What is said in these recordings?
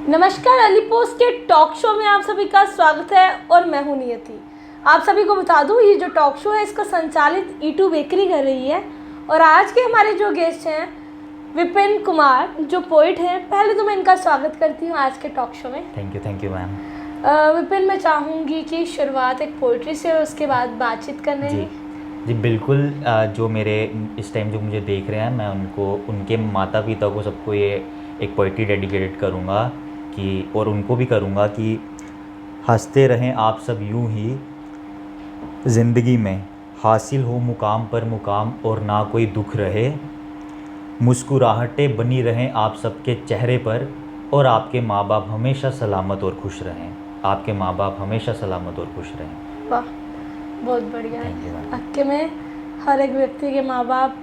नमस्कार, अली पोस्ट के talk show में आप सभी का स्वागत है और मैं हूं नियति। आप सभी को बता दूं, ये जो टॉक शो है इसका संचालित ईटू बेकरी कर रही है। और आज के हमारे जो गेस्ट हैं विपिन कुमार, जो पोइट हैं। पहले तो मैं इनका स्वागत करती हूं आज के टॉक शो में। Thank you ma'am. विपिन, मैं चाहूँगी कि शुरुआत एक पोइट्री से और उसके बाद बातचीत करने जी जी बिल्कुल। जो मेरे इस टाइम जो मुझे देख रहे हैं, मैं उनको, उनके माता पिता को, सबको ये एक पोइट्री डेडिकेटेड करूँगा कि, और उनको भी करूँगा कि हंसते रहें आप सब यूं ही ज़िंदगी में, हासिल हो मुकाम पर मुकाम और ना कोई दुख रहे, मुस्कुराहटें बनी रहें आप सबके चेहरे पर और आपके माँ बाप हमेशा सलामत और खुश रहें। आपके माँ बाप हमेशा सलामत और खुश रहें। वाह, बहुत बढ़िया है। आपके में हर एक व्यक्ति के माँ बाप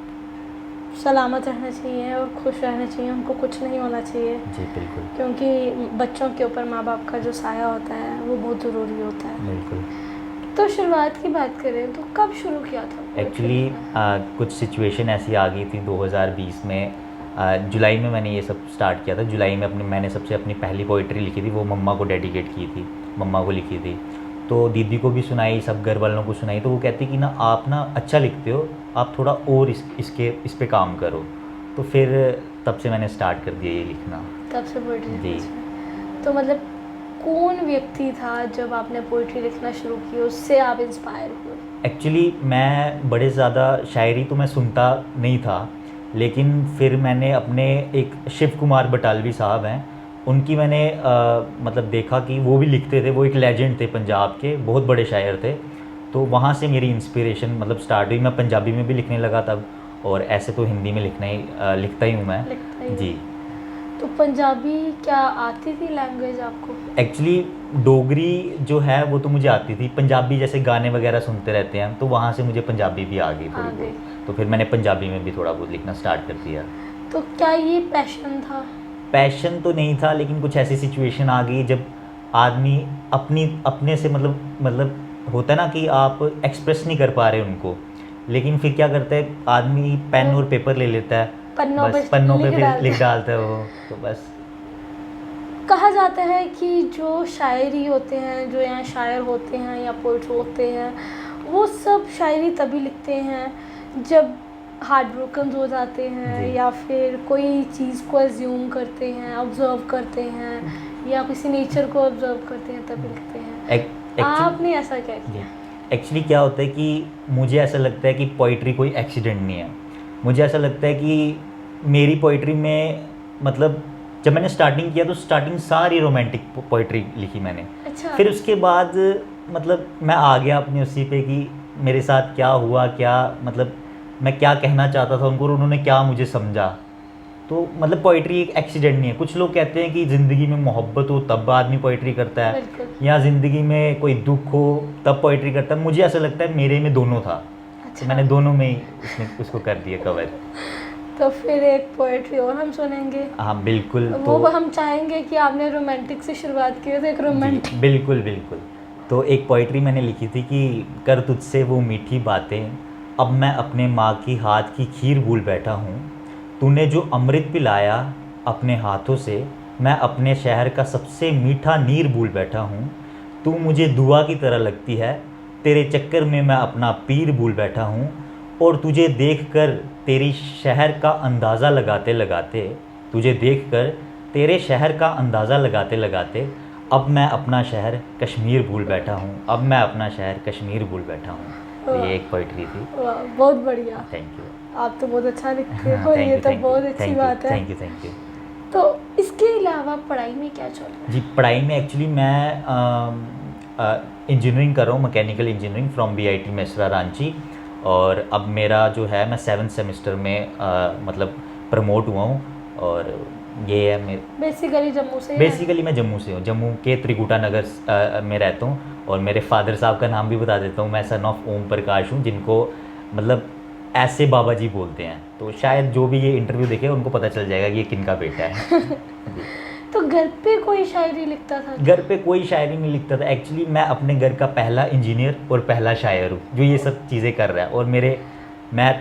सलामत रहना चाहिए और खुश रहना चाहिए, उनको कुछ नहीं होना चाहिए। जी बिल्कुल। क्योंकि बच्चों के ऊपर माँ बाप का जो साया होता है वो बहुत ज़रूरी होता है। बिल्कुल। तो शुरुआत की बात करें तो कब शुरू किया था? एक्चुअली कुछ सिचुएशन ऐसी आ गई थी 2020 में। जुलाई में मैंने ये सब स्टार्ट किया था। जुलाई में मैंने सबसे अपनी पहली पोइट्री लिखी थी, वो मम्मा को डेडिकेट की थी, मम्मा को लिखी थी। तो दीदी को भी सुनाई, सब घर वालों को सुनाई। तो वो कहती कि ना आप ना अच्छा लिखते हो, आप थोड़ा और इस पे काम करो। तो फिर तब से मैंने स्टार्ट कर दिया ये लिखना। तब से पोइट्री जी। तो मतलब कौन व्यक्ति था जब आपने पोइट्री लिखना शुरू की, उससे आप इंस्पायर हुए? एक्चुअली मैं बड़े ज़्यादा शायरी तो मैं सुनता नहीं था, लेकिन फिर मैंने अपने एक शिव कुमार बटालवी साहब हैं, उनकी मैंने मतलब देखा कि वो भी लिखते थे। वो एक लेजेंड थे, पंजाब के बहुत बड़े शायर थे। तो वहाँ से मेरी इंस्पिरेशन मतलब स्टार्ट हुई। मैं पंजाबी में भी लिखने लगा तब, और ऐसे तो हिंदी में लिखता ही हूँ मैं। जी। तो पंजाबी क्या आती थी लैंग्वेज आपको? एक्चुअली डोगरी जो है वो तो मुझे आती थी। पंजाबी जैसे गाने वगैरह सुनते रहते हैं, तो वहाँ से मुझे पंजाबी भी आ गई थोड़ी बहुत। तो फिर मैंने पंजाबी में भी थोड़ा बहुत लिखना स्टार्ट कर दिया। तो क्या ये पैशन था? पैशन तो नहीं था, लेकिन कुछ ऐसी सिचुएशन आ गई जब आदमी अपने से मतलब होता है ना कि आप एक्सप्रेस नहीं कर पा रहे उनको, लेकिन फिर क्या करता है आदमी, पेन और पेपर ले लेता है, पन्नों पे फिर लिख डालता है वो। तो बस कहा जाता है कि जो शायरी होते हैं, जो यहाँ शायर होते हैं या पोइट होते हैं, वो सब शायरी तभी लिखते हैं जब हार्ट ब्रोकन हो जाते हैं, या फिर कोई चीज़ को एज्यूम करते हैं, ऑब्जर्व करते हैं, या किसी नेचर को ऑब्जर्व करते हैं, तभी लिखते हैं। आपने ऐसा क्या किया? एक्चुअली क्या होता है कि मुझे ऐसा लगता है कि पोइट्री कोई एक्सीडेंट नहीं है। मुझे ऐसा लगता है कि मेरी पोइट्री में, मतलब जब मैंने स्टार्टिंग किया तो स्टार्टिंग सारी रोमांटिक पोइट्री लिखी मैंने। अच्छा। फिर उसके बाद मतलब मैं आ गया अपनी उसी पे कि मेरे साथ क्या हुआ, क्या मतलब मैं क्या कहना चाहता था उनको और उन्होंने क्या मुझे समझा। तो मतलब पोइट्री एक एक्सीडेंट नहीं है। कुछ लोग कहते हैं कि ज़िंदगी में मोहब्बत हो तब आदमी पोइट्री करता है, या ज़िंदगी में कोई दुख हो तब पोइट्री करता है। मुझे ऐसा लगता है मेरे में दोनों था। अच्छा। तो मैंने दोनों में ही उसको कर दिया कवर। तो फिर एक पोएट्री और हम सुनेंगे। हाँ बिल्कुल। वो हम चाहेंगे कि आपने रोमांटिक से शुरुआत की है, तो एक रोमांटिक। बिल्कुल बिल्कुल। तो एक पोइट्री मैंने लिखी थी कि कर तुझसे वो मीठी बातें, अब मैं अपने माँ की हाथ की खीर भूल बैठा हूँ। तूने जो अमृत पिलाया अपने हाथों से, मैं अपने शहर का सबसे मीठा नीर भूल बैठा हूँ। तू मुझे दुआ की तरह लगती है, तेरे चक्कर में मैं अपना पीर भूल बैठा हूँ। और तुझे देखकर तेरी शहर का अंदाज़ा लगाते लगाते, तुझे देखकर तेरे शहर का अंदाज़ा लगाते लगाते, अब मैं अपना शहर कश्मीर भूल बैठा हूँ। अब मैं अपना शहर कश्मीर भूल बैठा हूँ। तो ये एक पोइट्री थी। बहुत बढ़िया। Thank you. आप तो बहुत अच्छा लिखते हो, ये तो बहुत अच्छी बात है। Thank you. तो इसके अलावा पढ़ाई में क्या चल रहा है? जी, पढ़ाई में एक्चुअली मैं इंजीनियरिंग कर रहा हूँ, mechanical engineering from BIT Mesra Ranchi. और अब मेरा जो है, मैं 7th सेमेस्टर में मतलब प्रमोट हुआ हूँ। और ये है मेरे बेसिकली मैं जम्मू से हूँ, जम्मू के त्रिकुटा नगर में रहता हूँ। और मेरे फादर साहब का नाम भी बता देता हूँ, मैं सन ऑफ ओम प्रकाश हूँ, जिनको मतलब ऐसे बाबा जी बोलते हैं। तो शायद जो भी ये इंटरव्यू देखे उनको पता चल जाएगा कि ये किन का बेटा है। तो घर पे कोई शायरी लिखता था? घर पे कोई शायरी नहीं लिखता था। एक्चुअली मैं अपने घर का पहला इंजीनियर और पहला शायर हूँ जो ये सब चीज़ें कर रहा है। और मैं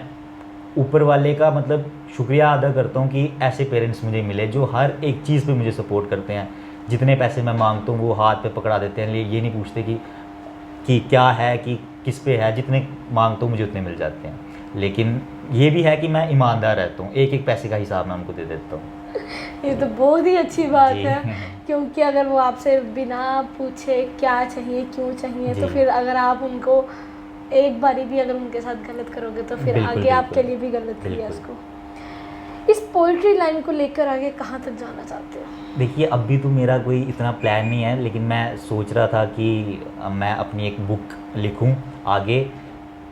ऊपर वाले का मतलब शुक्रिया अदा करता हूँ कि ऐसे पेरेंट्स मुझे मिले जो हर एक चीज़ पे मुझे सपोर्ट करते हैं। जितने पैसे मैं मांगता हूँ वो हाथ पे पकड़ा देते हैं, ये नहीं पूछते कि क्या है, कि किस पे है, जितने मांगता हूँ मुझे उतने मिल जाते हैं। लेकिन ये भी है कि मैं ईमानदार रहता हूँ, एक एक पैसे का हिसाब मैं उनको दे देता हूँ। ये तो बहुत ही अच्छी बात जी। है, क्योंकि अगर वो आपसे बिना पूछे क्या चाहिए क्यों चाहिए, तो जी। फिर अगर आप उनको एक बारी भी अगर उनके साथ गलत करोगे तो फिर बिल्कुल, आगे आपके बिल्कुल, लिए भी गलत ही है बिल्कुल। उसको। इस पोइट्री लाइन को लेकर आगे कहाँ तक जाना चाहते हो? देखिए, अभी तो मेरा कोई इतना प्लान नहीं है, लेकिन मैं सोच रहा था कि मैं अपनी एक बुक लिखूं आगे,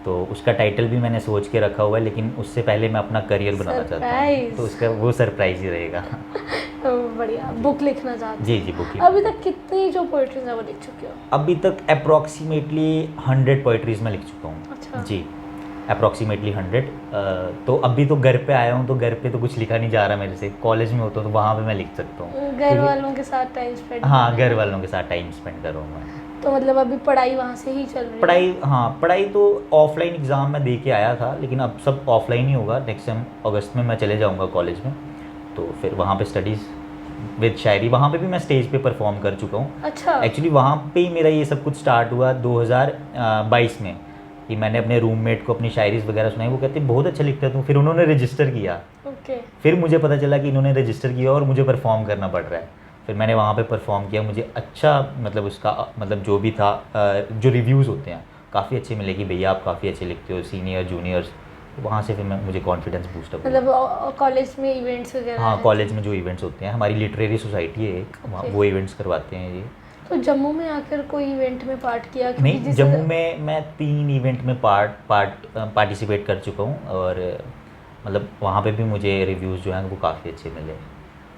तो उसका टाइटल भी मैंने सोच के रखा हुआ है, लेकिन उससे पहले मैं अपना करियर बनाना चाहता हूँ, सरप्राइज। तो उसका वो सरप्राइज ही रहेगा। बढ़िया, बुक लिखना चाहते हो? जी जी, बुक अभी लिखना। तक कितनी जो पोइट्रीज है वो लिख चुके हो? अभी तक अप्रॉक्सीमेटली 100 पोइट्रीज में लिख चुका हूँ। अच्छा। जी, अप्रॉक्सीमेटली 100। तो अभी तो घर पे आया हूँ, तो घर पे तो कुछ लिखा नहीं जा रहा मेरे से। कॉलेज में होता हूँ तो वहाँ पे मैं लिख सकता हूँ, घर क्योंकि वालों के साथ टाइम स्पेंड? हाँ, घर वालों के साथ टाइम स्पेंड कर रहा हूँ मैं। तो मतलब अभी पढ़ाई वहाँ से ही चल रही है? पढ़ाई, हाँ, पढ़ाई तो ऑफलाइन एग्ज़ाम मैं दे के आया था, लेकिन अब सब ऑफलाइन ही होगा। नेक्स्ट टाइम अगस्त में मैं चले जाऊँगा कॉलेज में, तो फिर वहाँ पे स्टडीज़ विद शायरी, वहाँ पे भी मैं स्टेज पे परफॉर्म कर चुका हूँ। अच्छा। एक्चुअली वहाँ पे ही मेरा ये सब कुछ स्टार्ट हुआ 2022 में, कि मैंने अपने रूममेट को अपनी शायरीज़ वगैरह सुनाई। वो कहते बहुत अच्छा लिखता है तू। फिर उन्होंने रजिस्टर किया। ओके। फिर मुझे पता चला कि इन्होंने रजिस्टर किया और मुझे परफॉर्म करना पड़ रहा है। फिर मैंने वहाँ पे परफॉर्म किया, मुझे अच्छा, मतलब उसका मतलब जो भी था, जो रिव्यूज़ होते हैं काफ़ी अच्छे मिले कि भैया आप काफ़ी अच्छे लिखते हो, सीनियर जूनियर्स। वहाँ से फिर मुझे कॉन्फिडेंस बूस्टअप हुआ। मतलब कॉलेज में इवेंट्स वगैरह? हाँ, कॉलेज में जो इवेंट्स होते हैं, हमारी लिटरेरी सोसाइटी है एक, Okay. वो इवेंट्स करवाते हैं ये। तो जम्मू में आकर कोई इवेंट में पार्ट किया? क्योंकि नहीं, जिस जम्मू में मैं 3 इवेंट में पार्टिसिपेट कर चुका हूँ, और मतलब वहाँ पे भी मुझे रिव्यूज़ जो हैं वो काफ़ी अच्छे मिले।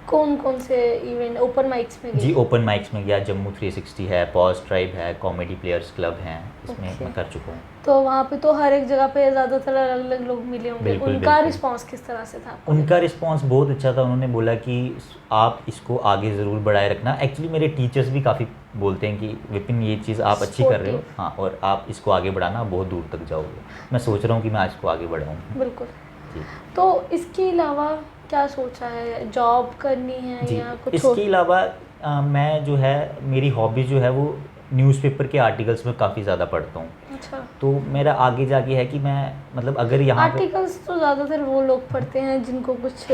कौन कौन से इवेंट? ओपन माइक्स में गए? जी, ओपन माइक्स में गया, जम्मू 360 है, पॉज ट्राइब है, कॉमेडी प्लेयर्स क्लब हैं, इसमें Okay. मैं कर चुका हूँ। तो वहाँ पे तो हर एक जगह पे ज़्यादातर अलग अलग लोग मिले होंगे, बिल्कुल, उनका बिल्कुल। रिस्पांस किस तरह से था आपको? उनका रिस्पांस बहुत अच्छा था। उन्होंने बोला कि आप इसको आगे ज़रूर बढ़ाए रखना। एक्चुअली मेरे टीचर्स भी काफ़ी बोलते हैं कि विपिन ये चीज़ आप अच्छी कर रहे हो, हाँ, और आप इसको आगे बढ़ाना, बहुत दूर तक जाओगे। मैं सोच रहा हूँ कि मैं आज इसको आगे बढ़ाऊँ। बिल्कुल। जी तो इसके अलावा क्या सोचा है? जॉब करनी है जी, या कुछ इसके अलावा मैं जो है, मेरी हॉबीज़ जो है वो न्यूज़पेपर के आर्टिकल्स में काफ़ी ज़्यादा पढ़ता हूँ। अच्छा। तो मेरा आगे जाके है कि मैं, मतलब अगर यहाँ पे, आर्टिकल्स तो ज़्यादातर वो लोग पढ़ते हैं जिनको कुछ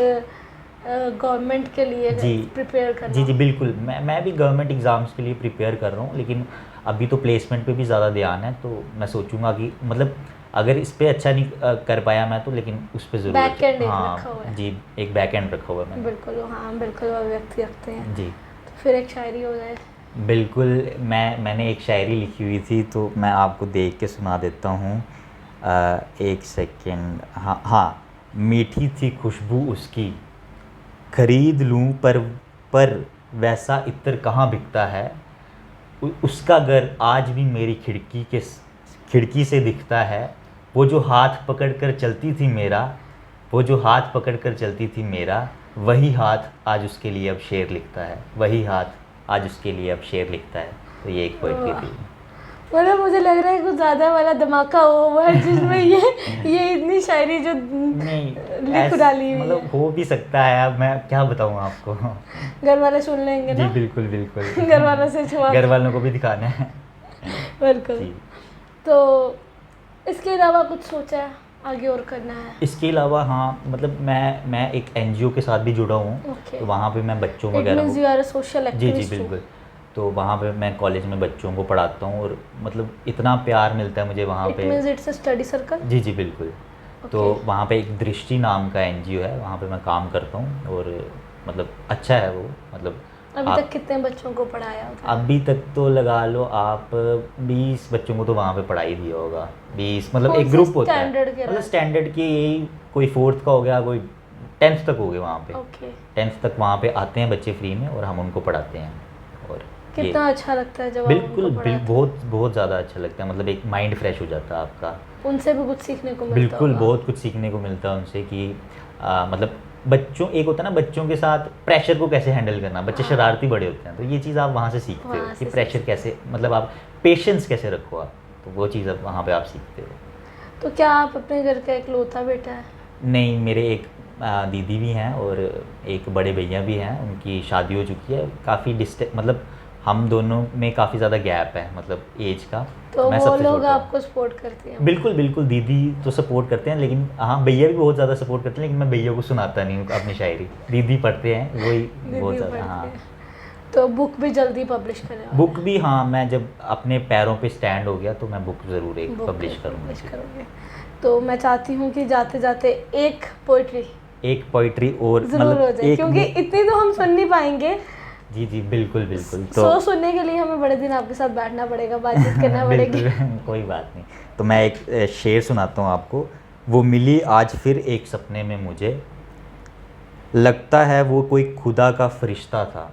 गवर्नमेंट के लिए जी प्रिपेयर करना। जी जी, बिल्कुल। मैं भी गवर्नमेंट एग्ज़ाम्स के लिए प्रिपेयर कर रहा हूँ, लेकिन अभी तो प्लेसमेंट पे भी ज़्यादा ध्यान है। तो मैं सोचूंगा कि मतलब अगर इस पे अच्छा नहीं कर पाया मैं तो, लेकिन उस पे ज़रूर बैक एंड हाँ रखा हुआ है। जी, एक बैक एंड रखा हुआ है मैंने। बिल्कुल, हाँ बिल्कुल, वो व्यक्ति रखते हैं। जी तो फिर एक शायरी हो जाए। बिल्कुल। मैंने एक शायरी लिखी हुई थी, तो मैं आपको देख के सुना देता हूँ। एक सेकेंड। हाँ हाँ, मीठी थी खुशबू उसकी, खरीद लूँ पर वैसा इत्र कहाँ बिकता है। उसका घर आज भी मेरी खिड़की से दिखता है। वो जो हाथ पकड़ कर चलती थी मेरा, वो जो हाथ पकड़ कर चलती थी मेरा, वही हाथ आज उसके लिए अब शेर लिखता है। वही हाथ आज उसके लिए अब शेर लिखता है। तो ये एक पोइट्री थी। मतलब मुझे लग रहा है कुछ ज़्यादा वाला धमाका हुआ है जिसमें ये इतनी शायरी जो नहीं, लिख डाली हुई मतलब है। हो भी सकता है, अब मैं क्या बताऊँ आपको। घर वाले सुन लेंगे जी ना? बिल्कुल बिल्कुल। घर वालों से छुआ। घर वालों को भी दिखाना है। बिल्कुल। जी। तो इसके अलावा कुछ सोचा है आगे और करना है? इसके अलावा हाँ, मतलब मैं एक एनजीओ के साथ भी जुड़ा हूँ। Okay. तो वहाँ पे मैं बच्चों It वगैरह means you are a social ji ji activist too. बिल्कुल। तो वहाँ पे मैं कॉलेज में बच्चों को पढ़ाता हूँ, और मतलब इतना प्यार मिलता है मुझे वहाँ It पे। means it's a study circle? जी जी बिल्कुल। तो Okay. वहाँ पे एक दृष्टि नाम का एनजीओ है, वहाँ पे मैं काम करता हूँ, और मतलब अच्छा है वो। मतलब अभी तक कितने बच्चों को पढ़ाया होगा? अभी तक तो लगा लो आप 20 बच्चों को तो वहाँ पे पढ़ाई दिया होगा। 20, मतलब एक ग्रुप होता है, स्टैंडर्ड के? मतलब स्टैंडर्ड की यही, कोई 4th का हो गया, कोई 10th तक हो गया वहाँ पे। ओके। 10th तक वहाँ पे आते हैं बच्चे फ्री में, और हम उनको पढ़ाते हैं। और कितना अच्छा लगता है जब आप बिल्कुल उनको पढ़ाते हैं? बहुत बहुत ज़्यादा अच्छा लगता है। मतलब एक माइंड फ्रेश हो जाता है आपका। उनसे भी कुछ सीखने को मिलता बिल्कुल, होगा। बहुत कुछ सीखने को मिलता है उनसे, कि मतलब बच्चों, एक होता है ना बच्चों के साथ प्रेशर को कैसे हैंडल करना। बच्चे शरारती बड़े होते हैं, तो ये चीज़ आप वहाँ से सीखते हो वहाँ कि से प्रेशर कैसे, मतलब आप पेशेंस कैसे रखो आप, तो वो चीज़ अब वहाँ पे आप सीखते हो। तो क्या आप अपने घर का इकलौता बेटा है? नहीं, मेरे एक दीदी भी हैं और एक बड़े भैया भी हैं, उनकी शादी हो चुकी है। काफ़ी मतलब हम दोनों में काफ़ी ज़्यादा गैप है मतलब एज का। तो मैं वो सबसे लोग छोटा हूँ। आपको सपोर्ट करते हैं? बिल्कुल बिल्कुल, दीदी तो सपोर्ट करते हैं, लेकिन हाँ भैया भी बहुत ज़्यादा सपोर्ट करते हैं, लेकिन मैं भैया को सुनाता नहीं हूँ अपनी शायरी। दीदी पढ़ते हैं वही बहुत दीदी ज़्यादा। पढ़ते हाँ, हैं। तो बुक भी जल्दी पब्लिश करने वाले बुक भी, हाँ मैं जब अपने पैरों पे स्टैंड हो गया तो मैं बुक ज़रूर एक बुक पब्लिश करूँगा। पब्लिश करोगे? तो मैं चाहती हूँ कि जाते जाते एक पोइट्री एक पोइट्री और ज़रूर हो मतलब जाए, एक क्योंकि इतनी तो हम सुन नहीं पाएंगे। जी जी बिल्कुल बिल्कुल। तो 100 सुनने के लिए हमें बड़े दिन आपके साथ बैठना पड़ेगा, बातचीत करना पड़ेगी। बिल्कुल कोई बात नहीं। तो मैं एक शेर सुनाता हूँ आपको। वो मिली आज फिर एक सपने में मुझे, लगता है वो कोई खुदा का फरिश्ता था।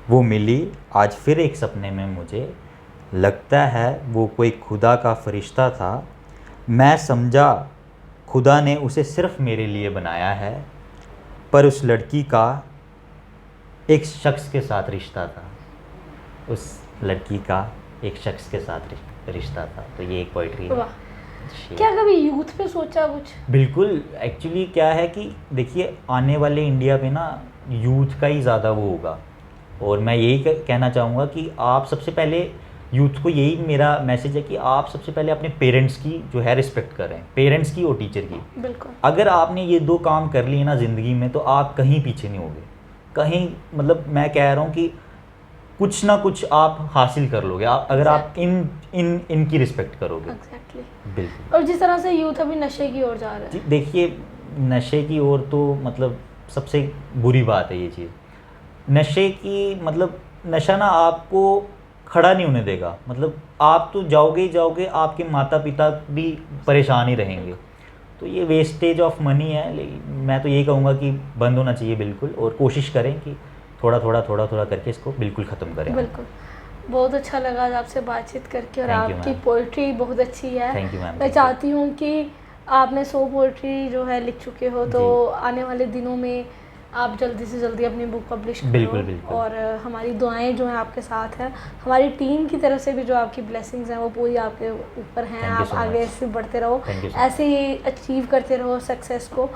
वो मिली आज फिर एक सपने में मुझे, लगता है वो कोई खुदा का फरिश्ता था। मैं समझा खुदा ने उसे सिर्फ मेरे लिए बनाया है, पर उस लड़की का एक शख्स के साथ रिश्ता था। उस लड़की का एक शख्स के साथ रिश्ता था। तो ये एक पोइट्री है। वाह, क्या कभी यूथ पे सोचा कुछ? बिल्कुल, एक्चुअली क्या है कि देखिए आने वाले इंडिया में ना यूथ का ही ज़्यादा वो होगा, और मैं यही कहना चाहूँगा कि आप सबसे पहले यूथ को, यही मेरा मैसेज है कि आप सबसे पहले अपने पेरेंट्स की जो है रिस्पेक्ट करें, पेरेंट्स की और टीचर की। बिल्कुल। अगर आपने ये 2 काम कर लिए ना ज़िंदगी में, तो आप कहीं पीछे नहीं होगे, कहीं मतलब मैं कह रहा हूँ कि कुछ ना कुछ आप हासिल कर लोगे आप, अगर आप इनकी रिस्पेक्ट करोगे। एग्जैक्टली। बिल्कुल। और जिस तरह से यूथ अभी नशे की ओर जा रहा जी है। देखिए, नशे की ओर तो मतलब सबसे बुरी बात है ये चीज़। नशे की मतलब नशा ना आपको खड़ा नहीं होने देगा, मतलब आप तो जाओगे ही जाओगे, आपके माता पिता भी परेशान ही रहेंगे। तो ये वेस्टेज ऑफ मनी है, लेकिन मैं तो यही कहूँगा कि बंद होना चाहिए बिल्कुल, और कोशिश करें कि थोड़ा थोड़ा करके इसको बिल्कुल ख़त्म करें। बिल्कुल। बहुत अच्छा लगा आज आपसे बातचीत करके, और Thank you, आपकी ma'am. पोइट्री बहुत अच्छी है। Thank you ma'am. मैं चाहती हूँ कि आपने 100 पोइट्री जो है लिख चुके हो, तो आने वाले दिनों में आप जल्दी से जल्दी अपनी बुक पब्लिश करो। बिल्कुल, बिल्कुल। और हमारी दुआएं जो हैं आपके साथ हैं, हमारी टीम की तरफ से भी जो आपकी ब्लेसिंग्स हैं वो पूरी आपके ऊपर हैं। Thank you आप so आगे much. ऐसे बढ़ते रहो, Thank you so much. ऐसे ही अचीव करते रहो सक्सेस को।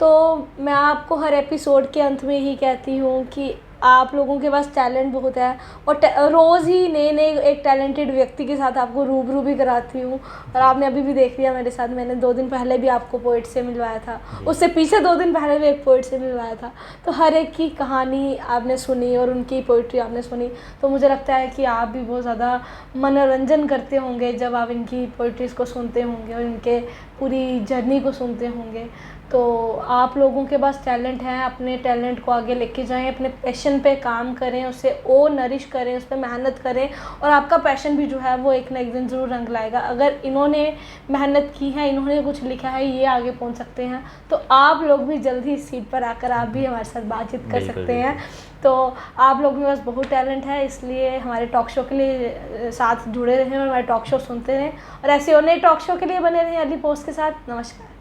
तो मैं आपको हर एपिसोड के अंत में ही कहती हूँ कि आप लोगों के पास टैलेंट बहुत है, और रोज़ ही नए नए एक टैलेंटेड व्यक्ति के साथ आपको रूबरू भी कराती हूँ। और आपने अभी भी देख लिया मेरे साथ, मैंने 2 दिन पहले भी आपको पोइट से मिलवाया था, उससे पीछे 2 दिन पहले भी एक पोइट से मिलवाया था। तो हर एक की कहानी आपने सुनी और उनकी पोइट्री आपने सुनी, तो मुझे लगता है कि आप भी बहुत ज़्यादा मनोरंजन करते होंगे जब आप इनकी पोइट्रीज़ को सुनते होंगे और इनके पूरी जर्नी को सुनते होंगे। तो आप लोगों के पास टैलेंट है, अपने टैलेंट को आगे लेके जाएं, अपने पैशन पे काम करें, उसे और नरिश करें, उस पर मेहनत करें, और आपका पैशन भी जो है वो एक ना एक दिन ज़रूर रंग लाएगा। अगर इन्होंने मेहनत की है, इन्होंने कुछ लिखा है, ये आगे पहुंच सकते हैं, तो आप लोग भी जल्दी इस सीट पर आकर आप भी हमारे साथ बातचीत कर सकते हैं। तो आप लोगों के पास बहुत टैलेंट है, इसलिए हमारे टॉक शो के लिए साथ जुड़े रहें और हमारे टॉक शो सुनते रहें, और ऐसे और नए टॉक शो के लिए बने रहें अर्ली पोस्ट के साथ। नमस्कार।